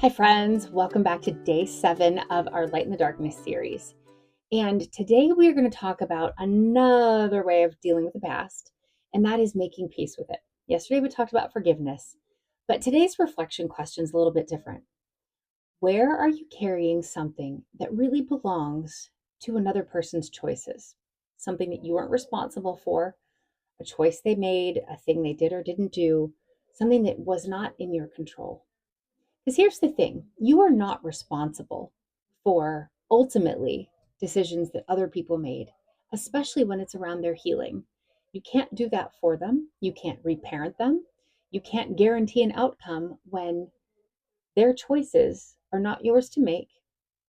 Hi, friends. Welcome back to day 7 of our Light in the Darkness series. And today we are going to talk about another way of dealing with the past, and that is making peace with it. Yesterday we talked about forgiveness, but today's reflection question is a little bit different. Where are you carrying something that really belongs to another person's choices? Something that you weren't responsible for, a choice they made, a thing they did or didn't do, something that was not in your control. Because here's the thing, you are not responsible for ultimately decisions that other people made, especially when it's around their healing. You can't do that for them. You can't reparent them. You can't guarantee an outcome when their choices are not yours to make.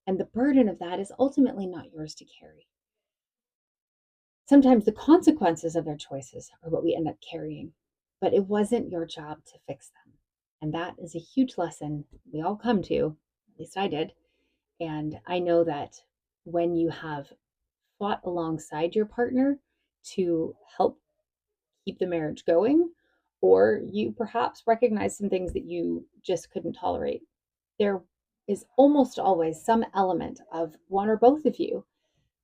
And the burden of that is ultimately not yours to carry. Sometimes the consequences of their choices are what we end up carrying, but it wasn't your job to fix them. And that is a huge lesson we all come to, at least I did. And I know that when you have fought alongside your partner to help keep the marriage going, or you perhaps recognize some things that you just couldn't tolerate, there is almost always some element of one or both of you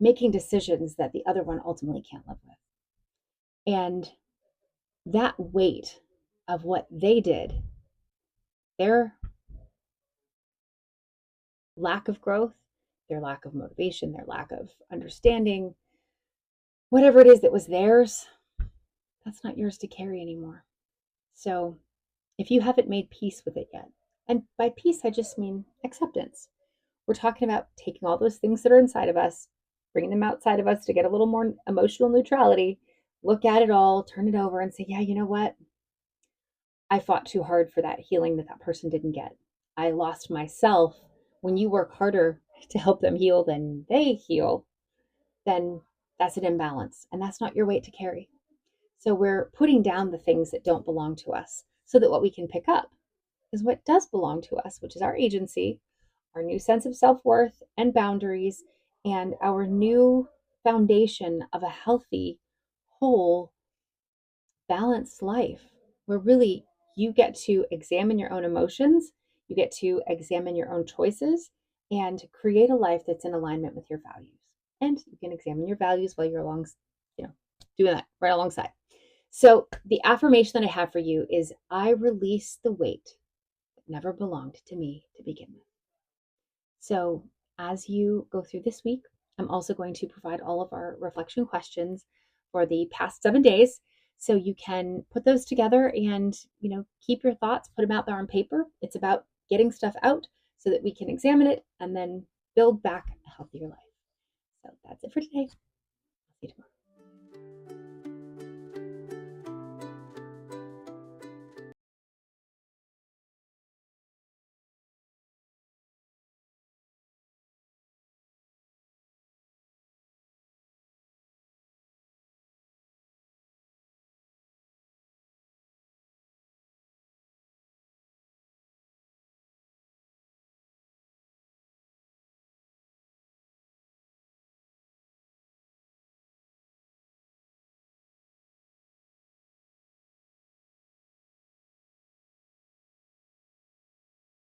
making decisions that the other one ultimately can't live with. And that weight of what they did, their lack of growth, their lack of motivation, their lack of understanding, whatever it is that was theirs, that's not yours to carry anymore. So if you haven't made peace with it yet, and by peace, I just mean acceptance. We're talking about taking all those things that are inside of us, bringing them outside of us to get a little more emotional neutrality, look at it all, turn it over, and say, yeah, you know what? I fought too hard for that healing that that person didn't get. I lost myself. When you work harder to help them heal than they heal, then that's an imbalance, and that's not your weight to carry. So we're putting down the things that don't belong to us so that what we can pick up is what does belong to us, which is our agency, our new sense of self worth and boundaries, and our new foundation of a healthy, whole, balanced life where really you get to examine your own emotions, you get to examine your own choices, and create a life that's in alignment with your values. And you can examine your values while you're you know, doing that right alongside. So the affirmation that I have for you is I release the weight that never belonged to me to begin with. So as you go through this week, I'm also going to provide all of our reflection questions for the past 7 days. So you can put those together and, keep your thoughts, put them out there on paper. It's about getting stuff out so that we can examine it and then build back a healthier life. So that's it for today. See you tomorrow.